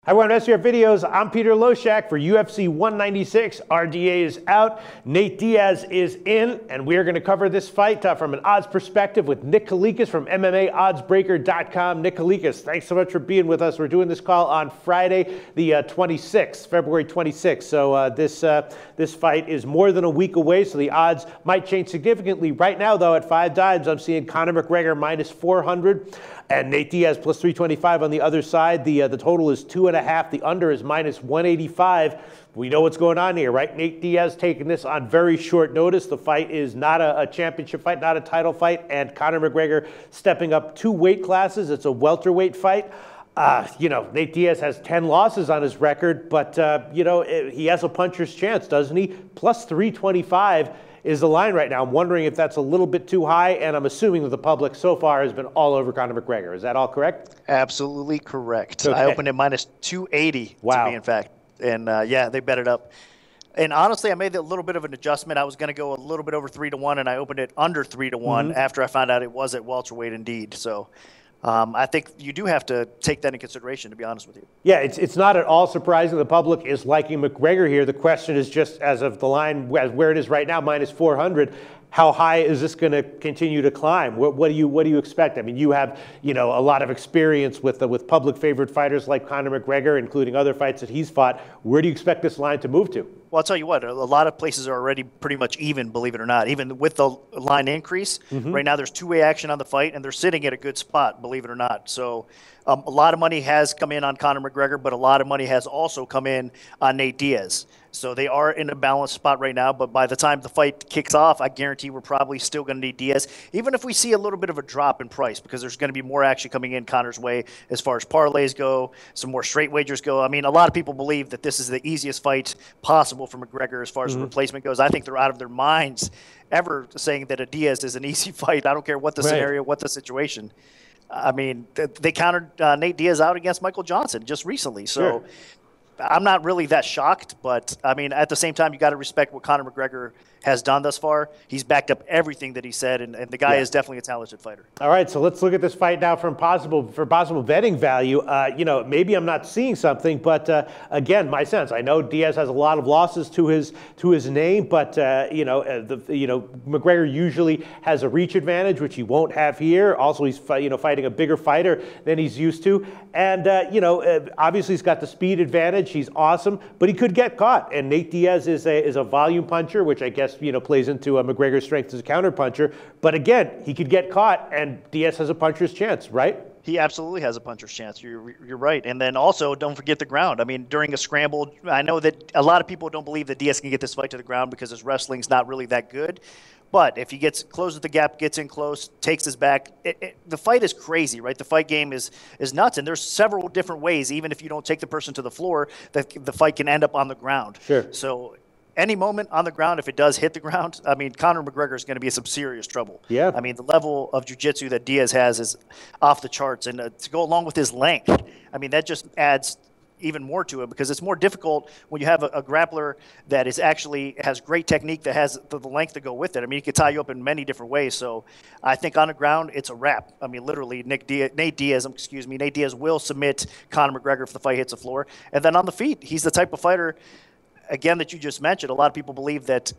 Hi, everyone. SCR Videos. I'm Peter Loshak for UFC 196. RDA is out. Nate Diaz is in, and we are going to cover this fight from an odds perspective with Nick Kalikas from MMAOddsBreaker.com. Nick Kalikas, thanks so much for being with us. We're doing this call on Friday, the 26th, February 26th. So this fight is more than a week away, so the odds might change significantly. Right now, though, at 5 dimes, I'm seeing Conor McGregor minus 400. And Nate Diaz plus 325 on the other side. The total is 2.5. The under is minus 185. We know what's going on here, right? Nate Diaz taking this on very short notice. The fight is not a championship fight, not a title fight. And Conor McGregor stepping up 2 weight classes. It's a welterweight fight. Nate Diaz has 10 losses on his record, but, he has a puncher's chance, doesn't he? Plus 325 is the line right now. I'm wondering if that's a little bit too high, and I'm assuming that the public so far has been all over Conor McGregor. Is that all correct? Absolutely correct. Okay. I opened at minus 280 to be in fact. And they bet it up. And honestly, I made a little bit of an adjustment. I was going to go a little bit over 3-1, and I opened it under 3-1 after I found out it was at welterweight indeed. So I think you do have to take that in consideration, to be honest with you. Yeah, it's not at all surprising the public is liking McGregor here. The question is just, as of the line, where it is right now, minus 400, how high is this going to continue to climb? What do you expect? I mean, you have a lot of experience with public favorite fighters like Conor McGregor, including other fights that he's fought. Where do you expect this line to move to? Well, I'll tell you what, a lot of places are already pretty much even, believe it or not. Even with the line increase, right now there's two-way action on the fight, and they're sitting at a good spot, believe it or not. So a lot of money has come in on Conor McGregor, but a lot of money has also come in on Nate Diaz. So they are in a balanced spot right now, but by the time the fight kicks off, I guarantee we're probably still going to need Diaz, even if we see a little bit of a drop in price, because there's going to be more action coming in Conor's way as far as parlays go, some more straight wagers go. I mean, a lot of people believe that this is the easiest fight possible for McGregor as far as replacement goes. I think they're out of their minds ever saying that a Diaz is an easy fight. I don't care what the scenario, what the situation. I mean, they countered Nate Diaz out against Michael Johnson just recently. So I'm not really that shocked, but I mean, at the same time, you got to respect what Conor McGregor has done thus far. He's backed up everything that he said, and the guy is definitely a talented fighter. All right, so let's look at this fight now for possible betting value. Maybe I'm not seeing something, but again, my sense. I know Diaz has a lot of losses to his name, but McGregor usually has a reach advantage, which he won't have here. Also, he's fighting a bigger fighter than he's used to, and obviously he's got the speed advantage. He's awesome, but he could get caught. And Nate Diaz is a volume puncher, which I guess plays into McGregor's strength as a counter puncher. But again, he could get caught, and Diaz has a puncher's chance, right? He absolutely has a puncher's chance. You're right. And then also, don't forget the ground. I mean, during a scramble, I know that a lot of people don't believe that Diaz can get this fight to the ground because his wrestling's not really that good. But if he closes the gap, gets in close, takes his back, the fight is crazy, right? The fight game is nuts, and there's several different ways, even if you don't take the person to the floor, that the fight can end up on the ground. Sure. So any moment on the ground, if it does hit the ground, I mean, Conor McGregor is going to be in some serious trouble. Yeah. I mean, the level of jiu-jitsu that Diaz has is off the charts, and to go along with his length, I mean, that just adds even more to it, because it's more difficult when you have a grappler that is actually has great technique, that has the length to go with it. I mean, he could tie you up in many different ways. So I think on the ground, it's a wrap. I mean, literally, Nate Diaz will submit Conor McGregor if the fight hits the floor. And then on the feet, he's the type of fighter, again, that you just mentioned. A lot of people believe that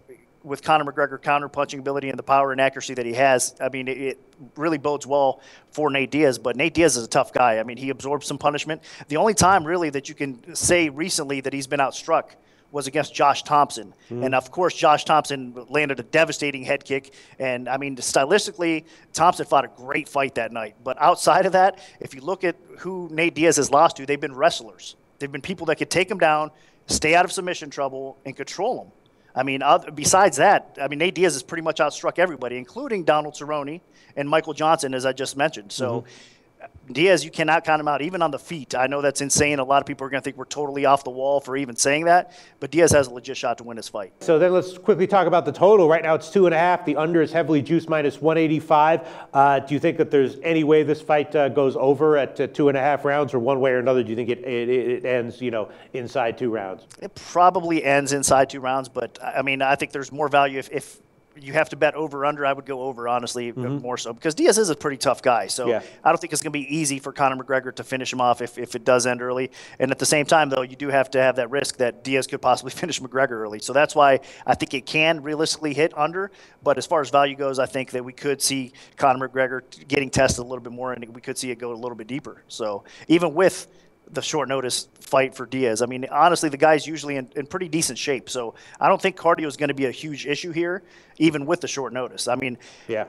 with Conor McGregor counter-punching ability and the power and accuracy that he has, I mean, it really bodes well for Nate Diaz. But Nate Diaz is a tough guy. I mean, he absorbed some punishment. The only time, really, that you can say recently that he's been outstruck was against Josh Thompson. And, of course, Josh Thompson landed a devastating head kick. And, I mean, stylistically, Thompson fought a great fight that night. But outside of that, if you look at who Nate Diaz has lost to, they've been wrestlers. They've been people that could take him down, stay out of submission trouble, and control him. I mean, besides that, I mean, Nate Diaz has pretty much outstruck everybody, including Donald Cerrone and Michael Johnson, as I just mentioned. So Diaz, you cannot count him out, even on the feet. I know that's insane. A lot of people are going to think we're totally off the wall for even saying that, but Diaz has a legit shot to win this fight. So then let's quickly talk about the total. Right now it's 2.5. The under is heavily juiced, minus 185. Do you think that there's any way this fight goes over at 2.5 rounds, or one way or another? Do you think it ends, inside 2 rounds? It probably ends inside 2 rounds, but I mean, I think there's more value if you have to bet over under, I would go over, honestly, more so, because Diaz is a pretty tough guy. So I don't think it's going to be easy for Conor McGregor to finish him off if it does end early. And at the same time, though, you do have to have that risk that Diaz could possibly finish McGregor early. So that's why I think it can realistically hit under. But as far as value goes, I think that we could see Conor McGregor getting tested a little bit more, and we could see it go a little bit deeper. So even with the short notice fight for Diaz, I mean, honestly, the guy's usually in pretty decent shape. So I don't think cardio is going to be a huge issue here, even with the short notice. I mean,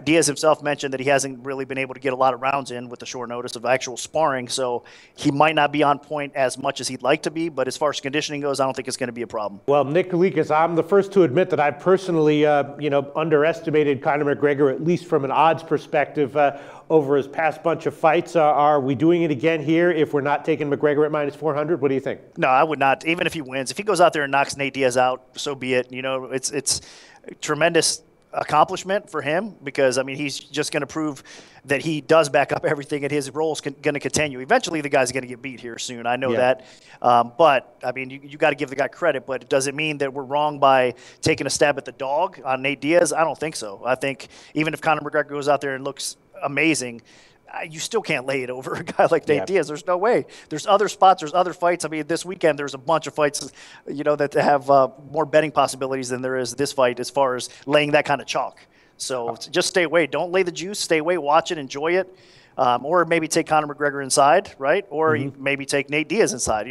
Diaz himself mentioned that he hasn't really been able to get a lot of rounds in with the short notice of actual sparring. So he might not be on point as much as he'd like to be. But as far as conditioning goes, I don't think it's going to be a problem. Well, Nick Kalikas, I'm the first to admit that I personally, underestimated Conor McGregor, at least from an odds perspective, over his past bunch of fights. Are we doing it again here if we're not taking McGregor at minus 400? What do you think? No, I would not. Even if he wins, if he goes out there and knocks Nate Diaz out, so be it. You know, it's a tremendous accomplishment for him, because, I mean, he's just going to prove that he does back up everything, and his role is going to continue. Eventually, the guy's going to get beat here soon. I know that. But, I mean, you got to give the guy credit, but does it mean that we're wrong by taking a stab at the dog on Nate Diaz? I don't think so. I think even if Conor McGregor goes out there and looks amazing, you still can't lay it over a guy like Nate Diaz. There's no way. There's other spots. There's other fights. I mean, this weekend there's a bunch of fights, that have more betting possibilities than there is this fight as far as laying that kind of chalk. So just stay away. Don't lay the juice. Stay away. Watch it. Enjoy it. Or maybe take Conor McGregor inside, right? Or you maybe take Nate Diaz inside,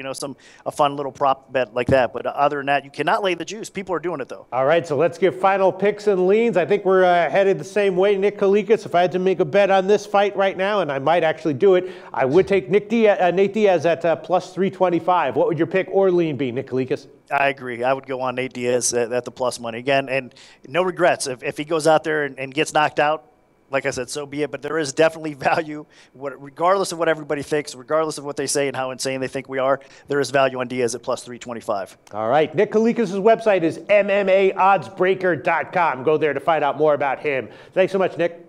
a fun little prop bet like that. But other than that, you cannot lay the juice. People are doing it, though. All right, so let's give final picks and leans. I think we're headed the same way. Nick Kalikas, if I had to make a bet on this fight right now, and I might actually do it, I would take Nate Diaz at plus 325. What would your pick or lean be, Nick Kalikas? I agree. I would go on Nate Diaz at the plus money. Again, and no regrets. If he goes out there and gets knocked out, like I said, so be it. But there is definitely value, regardless of what everybody thinks, regardless of what they say and how insane they think we are. There is value on Diaz at plus 325. All right. Nick Kalikas' website is MMAoddsbreaker.com. Go there to find out more about him. Thanks so much, Nick.